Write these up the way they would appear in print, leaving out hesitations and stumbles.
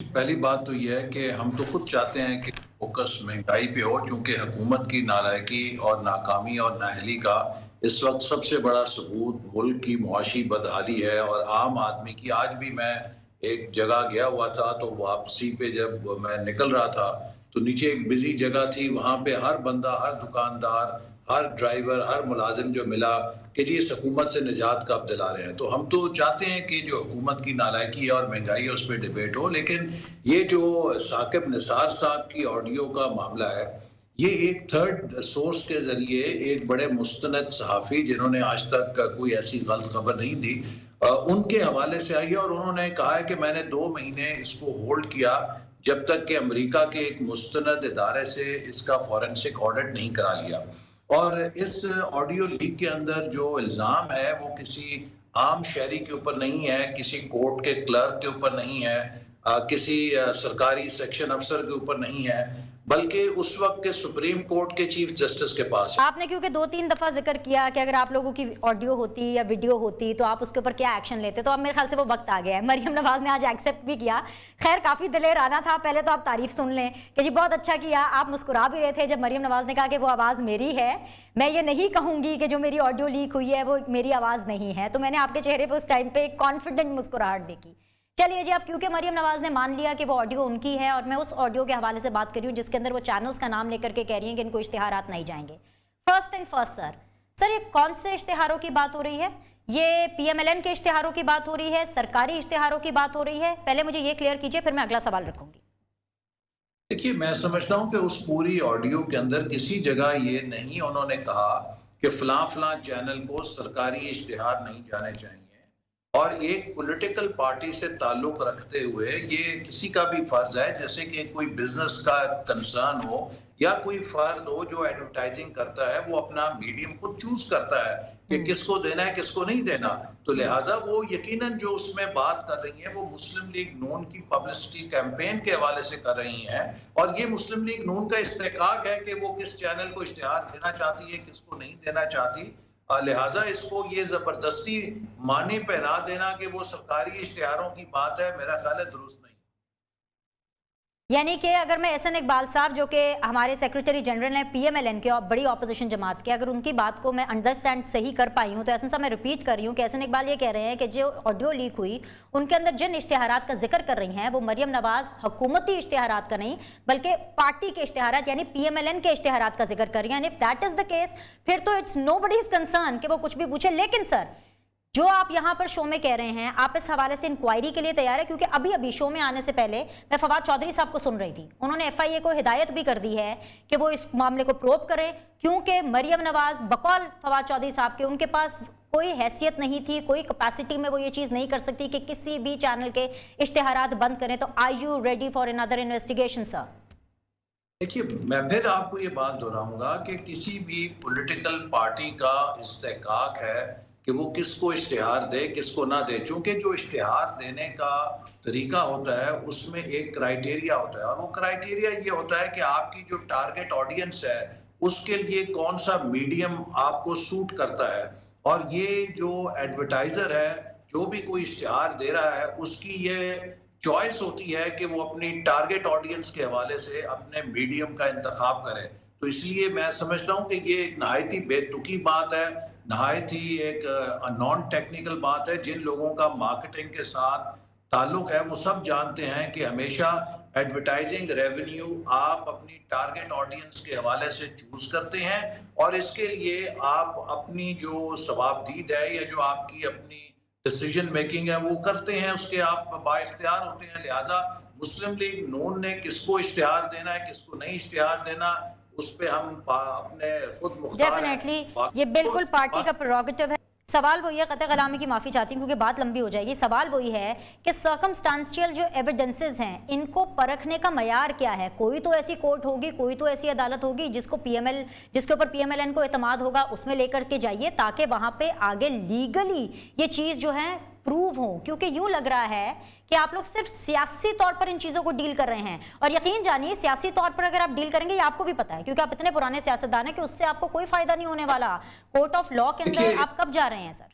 پہلی بات تو یہ ہے کہ ہم تو خود چاہتے ہیں کہ فوکس مہنگائی پہ ہو، چونکہ حکومت کی نالائکی اور ناکامی اور نااہلی کا اس وقت سب سے بڑا ثبوت ملک کی معاشی بدحالی ہے۔ اور عام آدمی کی، آج بھی میں ایک جگہ گیا ہوا تھا تو واپسی پہ جب میں نکل رہا تھا تو نیچے ایک بزی جگہ تھی، وہاں پہ ہر بندہ، ہر دکاندار، ہر ڈرائیور، ہر ملازم جو ملا کہ جی اس حکومت سے نجات کب دلا رہے ہیں۔ تو ہم تو چاہتے ہیں کہ جو حکومت کی نالائکی ہے اور مہنگائی ہے اس پہ ڈیبیٹ ہو، لیکن یہ جو ثاقب نثار صاحب کی آڈیو کا معاملہ ہے، یہ ایک تھرڈ سورس کے ذریعے ایک بڑے مستند صحافی جنہوں نے آج تک کوئی ایسی غلط خبر نہیں دی، ان کے حوالے سے آئی ہے، اور انہوں نے کہا ہے کہ میں نے 2 مہینے اس کو ہولڈ کیا جب تک کہ امریکہ کے ایک مستند ادارے سے اس کا فورنسک آڈٹ نہیں کرا لیا۔ اور اس آڈیو لیک کے اندر جو الزام ہے وہ کسی عام شہری کے اوپر نہیں ہے، کسی کورٹ کے کلرک کے اوپر نہیں ہے، کسی سرکاری سیکشن افسر کے اوپر نہیں ہے، بلکہ اس وقت کے سپریم کورٹ کے چیف جسٹس کے پاس۔ آپ نے کیونکہ 2-3 دفعہ ذکر کیا کہ اگر آپ لوگوں کی آڈیو ہوتی یا ویڈیو ہوتی تو آپ اس کے اوپر کیا ایکشن لیتے، تو اب میرے خیال سے وہ وقت آ گیا ہے۔ مریم نواز نے آج ایکسیپٹ بھی کیا، خیر کافی دلیرانہ تھا۔ پہلے تو آپ تعریف سن لیں کہ جی بہت اچھا کیا، آپ مسکرا بھی رہے تھے جب مریم نواز نے کہا کہ وہ آواز میری ہے، میں یہ نہیں کہوں گی کہ جو میری آڈیو لیک ہوئی ہے وہ میری آواز نہیں ہے، تو میں نے آپ کے چہرے پہ اس ٹائم پہ ایک کانفیڈنٹ مسکراہٹ دیکھی۔ چلیے جی، اب کیونکہ مریم نواز نے مان لیا کہ وہ آڈیو ان کی ہے، اور میں اس آڈیو کے حوالے سے بات کر رہی ہوں جس کے اندر وہ چینلز کا نام لے کر کے کہہ رہی ہیں کہ ان کو اشتہارات نہیں جائیں گے۔ فرسٹ اینڈ فرسٹ سر یہ کون سے اشتہاروں کی بات ہو رہی ہے؟ یہ پی ایم ایل این کے اشتہاروں کی بات ہو رہی ہے، سرکاری اشتہاروں کی بات ہو رہی ہے؟ پہلے مجھے یہ کلیئر کیجئے، پھر میں اگلا سوال رکھوں گی۔ دیکھیے، میں سمجھتا ہوں کہ اس پوری آڈیو کے اندر کسی جگہ یہ نہیں انہوں نے کہا کہ فلاں فلاں چینل کو سرکاری اشتہار نہیں جانے چاہیے، اور ایک پولیٹیکل پارٹی سے تعلق رکھتے ہوئے یہ کسی کا بھی فرض ہے، جیسے کہ کوئی بزنس کا کنسرن ہو یا کوئی فرد ہو جو ایڈورٹائزنگ کرتا ہے، وہ اپنا میڈیم خود چوز کرتا ہے کہ کس کو دینا ہے کس کو نہیں دینا۔ تو لہٰذا وہ یقیناً جو اس میں بات کر رہی ہیں وہ مسلم لیگ نون کی پبلسٹی کیمپین کے حوالے سے کر رہی ہیں، اور یہ مسلم لیگ نون کا استحقاق ہے کہ وہ کس چینل کو اشتہار دینا چاہتی ہے، کس کو نہیں دینا چاہتی۔ لہٰذا اس کو یہ زبردستی معنی پہنا دینا کہ وہ سرکاری اشتہاروں کی بات ہے، میرا خیال ہے درست نہیں۔ یعنی کہ اگر میں احسن اقبال صاحب جو کہ ہمارے سیکریٹری جنرل ہیں پی ایم ایل این کے اور بڑی اپوزیشن جماعت کے، اگر ان کی بات کو میں انڈرسٹینڈ صحیح کر پائی ہوں تو احسن صاحب میں ریپیٹ کر رہی ہوں کہ احسن اقبال یہ کہہ رہے ہیں کہ جو آڈیو لیک ہوئی ان کے اندر جن اشتہارات کا ذکر کر رہی ہیں وہ مریم نواز حکومتی اشتہارات کا نہیں بلکہ پارٹی کے اشتہارات یعنی پی ایم ایل این کے اشتہارات کا ذکر کر رہی ہیں۔ If that is the case پھر تو اٹس نو بڈیز کنسرن کہ وہ کچھ بھی پوچھے، لیکن سر جو آپ یہاں پر شو میں کہہ رہے ہیں آپ اس حوالے سے انکوائری کے لیے تیار ہے؟ کیونکہ ابھی شو میں آنے سے پہلے میں فواد چودھری صاحب کو سن رہی تھی، انہوں نے ایف آئی اے کو ہدایت بھی کر دی ہے کہ وہ اس معاملے کو پروب کریں، کیونکہ مریم نواز بقول فواد چودھری صاحب کے ان کے پاس کوئی حیثیت نہیں تھی، کوئی کیپیسٹی میں وہ یہ چیز نہیں کر سکتی کہ کسی بھی چینل کے اشتہارات بند کریں۔ تو are you ready for another investigation sir? دیکھیے، میں پھر آپ کو یہ بات دہراؤں گا کہ کسی بھی پولیٹیکل پارٹی کا استحقاق ہے کہ وہ کس کو اشتہار دے کس کو نہ دے، چونکہ جو اشتہار دینے کا طریقہ ہوتا ہے اس میں ایک کرائیٹیریا ہوتا ہے، اور وہ کرائیٹیریا یہ ہوتا ہے کہ آپ کی جو ٹارگٹ آڈینس ہے اس کے لیے کون سا میڈیم آپ کو سوٹ کرتا ہے، اور یہ جو ایڈورٹائزر ہے جو بھی کوئی اشتہار دے رہا ہے اس کی یہ چوائس ہوتی ہے کہ وہ اپنی ٹارگٹ آڈینس کے حوالے سے اپنے میڈیم کا انتخاب کرے۔ تو اس لیے میں سمجھتا ہوں کہ یہ ایک نہایت ہی بے تکی بات ہے، نہایت ہی ایک نان ٹیکنیکل بات ہے۔ جن لوگوں کا مارکیٹنگ کے ساتھ تعلق ہے وہ سب جانتے ہیں کہ ہمیشہ ایڈورٹائزنگ ریونیو آپ اپنی ٹارگٹ آڈینس کے حوالے سے چوز کرتے ہیں، اور اس کے لیے آپ اپنی جو ثوابدید ہے یا جو آپ کی اپنی ڈیسیجن میکنگ ہے وہ کرتے ہیں، اس کے آپ با اختیار ہوتے ہیں۔ لہٰذا مسلم لیگ نون نے کس کو اشتہار دینا ہے کس کو نہیں اشتہار دینا اس پہ ہم اپنے خود مختار ہیں۔ ڈیفینیٹلی یہ بالکل پارٹی کا پریروگیٹو ہے۔ سوال وہی ہے، قطع کلامی کی معافی چاہتی ہوں کیونکہ بات لمبی ہو جائے گی، سوال وہی ہے کہ سرکمسٹانشیل جو ایویڈنسز ہیں ان کو پرکھنے کا معیار کیا ہے؟ کوئی تو ایسی کورٹ ہوگی، کوئی تو ایسی عدالت ہوگی جس کے اوپر پی ایم ایل این کو اعتماد ہوگا، اس میں لے کر کے جائیے تاکہ وہاں پہ آگے لیگلی یہ چیز جو ہے پروو ہوں، کیونکہ یوں لگ رہا ہے کہ آپ لوگ صرف سیاسی طور پر ان چیزوں کو ڈیل کر رہے ہیں، اور یقین جانیے سیاسی طور پر اگر آپ ڈیل کریں گے یہ آپ کو بھی پتا ہے کیونکہ آپ اتنے پرانے سیاستدان ہیں کہ اس سے آپ کو کوئی فائدہ نہیں ہونے والا۔ کورٹ آف لا کے اندر آپ کب جا رہے ہیں سر؟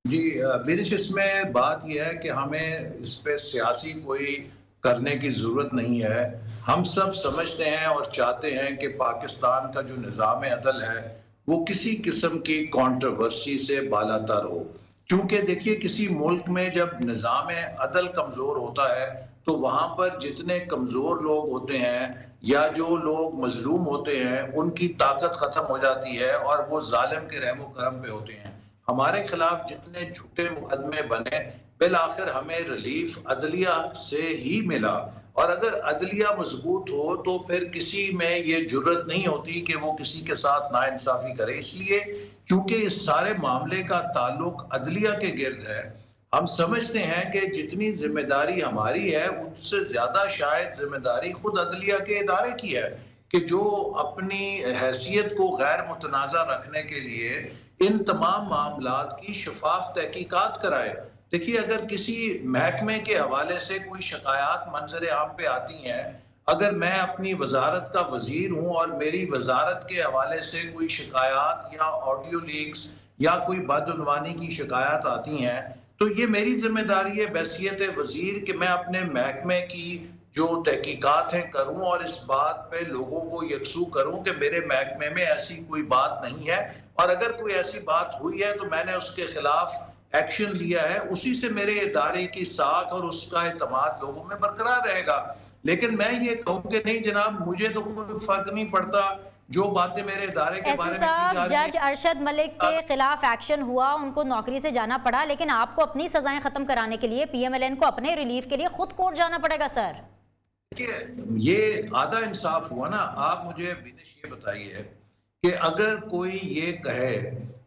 جی، میرے اس میں بات یہ ہے کہ ہمیں اس پہ سیاسی کوئی کرنے کی ضرورت نہیں ہے. ہم سب سمجھتے ہیں اور چاہتے ہیں کہ پاکستان کا جو نظام عدل ہے وہ کسی قسم کی کانٹروورسی سے بالاتر ہو. کیونکہ دیکھیے کسی ملک میں جب نظام عدل کمزور ہوتا ہے تو وہاں پر جتنے کمزور لوگ ہوتے ہیں یا جو لوگ مظلوم ہوتے ہیں ان کی طاقت ختم ہو جاتی ہے اور وہ ظالم کے رحم و کرم پہ ہوتے ہیں. ہمارے خلاف جتنے جھوٹے مقدمے بنے بالآخر ہمیں ریلیف عدلیہ سے ہی ملا. اور اگر عدلیہ مضبوط ہو تو پھر کسی میں یہ جرت نہیں ہوتی کہ وہ کسی کے ساتھ ناانصافی کرے. اس لیے کیونکہ اس سارے معاملے کا تعلق عدلیہ کے گرد ہے ہم سمجھتے ہیں کہ جتنی ذمہ داری ہماری ہے اس سے زیادہ شاید ذمہ داری خود عدلیہ کے ادارے کی ہے کہ جو اپنی حیثیت کو غیر متنازع رکھنے کے لیے ان تمام معاملات کی شفاف تحقیقات کرائے. دیکھیے اگر کسی محکمے کے حوالے سے کوئی شکایات منظر عام پہ آتی ہیں, اگر میں اپنی وزارت کا وزیر ہوں اور میری وزارت کے حوالے سے کوئی شکایات یا آڈیو لیکس یا کوئی بدعنوانی کی شکایات آتی ہیں تو یہ میری ذمہ داری ہے بحیثیت وزیر کہ میں اپنے محکمے کی جو تحقیقات ہیں کروں اور اس بات پہ لوگوں کو یکسو کروں کہ میرے محکمے میں ایسی کوئی بات نہیں ہے, اور اگر کوئی ایسی بات ہوئی ہے تو میں نے اس کے خلاف ایکشن لیا ہے. اسی سے میرے ادارے کی ساکھ اور اس کا اعتماد لوگوں میں برقرار رہے گا. لیکن میں یہ کہوں کہ نہیں جناب مجھے تو کوئی فرق نہیں پڑتا جو باتیں میرے ادارے کے بارے میں کی جا رہی ہیں. جج ارشد ملک کے خلاف ایکشن ہوا, ان کو نوکری سے جانا پڑا, لیکن آپ کو اپنی سزائیں ختم کرانے کے لیے پی ایم ایل این کو اپنے ریلیف کے لیے خود کورٹ جانا پڑے گا. سر یہ آدھا انصاف ہوا نا. آپ مجھے بینش یہ بتائیے کہ اگر کوئی یہ کہے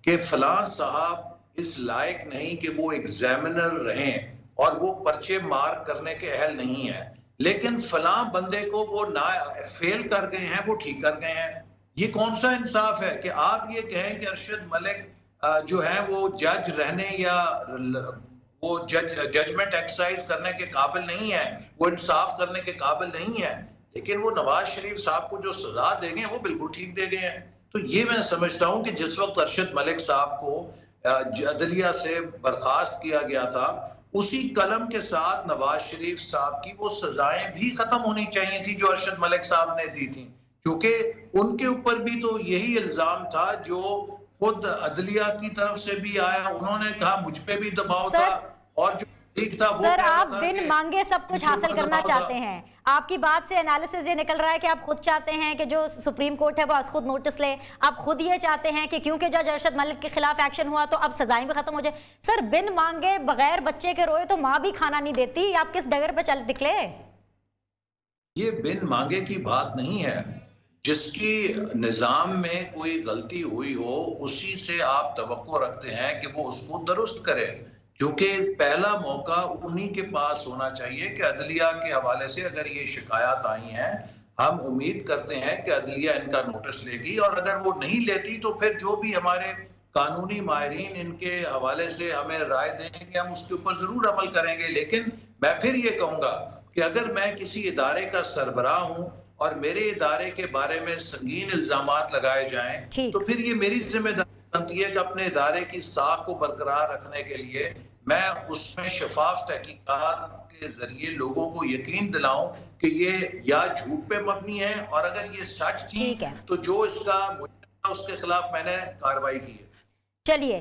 کہ فلاں صاحب اس لائق نہیں کہ وہ ایگزامنر رہیں اور وہ پرچے مارک کرنے کے اہل نہیں ہیں, لیکن فلاں بندے کو وہ نہ فیل کر گئے ہیں وہ ٹھیک کر گئے ہیں, یہ کون سا انصاف ہے کہ آپ یہ کہیں کہ ارشد ملک جو ہے وہ جج رہنے یا وہ ججمنٹ ایکسرسائز کرنے کے قابل نہیں ہے, وہ انصاف کرنے کے قابل نہیں ہے, لیکن وہ نواز شریف صاحب کو جو سزا دے گئے وہ بالکل ٹھیک دے گئے ہیں. تو یہ میں سمجھتا ہوں کہ جس وقت ارشد ملک صاحب کو عدلیہ سے برخاست کیا گیا تھا اسی قلم کے ساتھ نواز شریف صاحب کی وہ سزائیں بھی ختم ہونی چاہیے تھی جو ارشد ملک صاحب نے دی تھی, کیونکہ ان کے اوپر بھی تو یہی الزام تھا جو خود عدلیہ کی طرف سے بھی آیا. انہوں نے کہا مجھ پہ بھی دباؤ تھا اور جو ٹھیک تھا وہ سر آپ بن مانگے سب کچھ حاصل کرنا چاہتے ہیں. آپ کی بات سے انالیسس یہ نکل رہا ہے کہ آپ خود چاہتے ہیں کہ جو سپریم کورٹ ہے وہ از خود نوٹس لے. آپ خود یہ چاہتے ہیں کہ کیونکہ جج ارشد ملک کے خلاف ایکشن ہوا تو اب سزائیں بھی ختم ہو جائے. سر بن مانگے بغیر بچے کے روئے تو ماں بھی کھانا نہیں دیتی. آپ کس ڈگر پہ چل نکلے؟ یہ بن مانگے کی بات نہیں ہے. جس کی نظام میں کوئی غلطی ہوئی ہو اسی سے آپ توقع رکھتے ہیں کہ وہ اس کو درست کرے, کیونکہ پہلا موقع انہی کے پاس ہونا چاہیے کہ عدلیہ کے حوالے سے اگر یہ شکایات آئی ہیں ہم امید کرتے ہیں کہ عدلیہ ان کا نوٹس لے گی, اور اگر وہ نہیں لیتی تو پھر جو بھی ہمارے قانونی ماہرین ان کے حوالے سے ہمیں رائے دیں گے ہم اس کے اوپر ضرور عمل کریں گے. لیکن میں پھر یہ کہوں گا کہ اگر میں کسی ادارے کا سربراہ ہوں اور میرے ادارے کے بارے میں سنگین الزامات لگائے جائیں تو پھر یہ میری ذمہ داری بنتی ہے کہ اپنے ادارے کی ساکھ کو برقرار رکھنے کے لیے میں اس میں شفاف تحقیقات کے ذریعے لوگوں کو یقین دلاؤں کہ یہ یا جھوٹ پہ مبنی ہے, اور اگر یہ سچ تھی تو جو اس کا اس کے خلاف میں نے کارروائی کی ہے. چلیے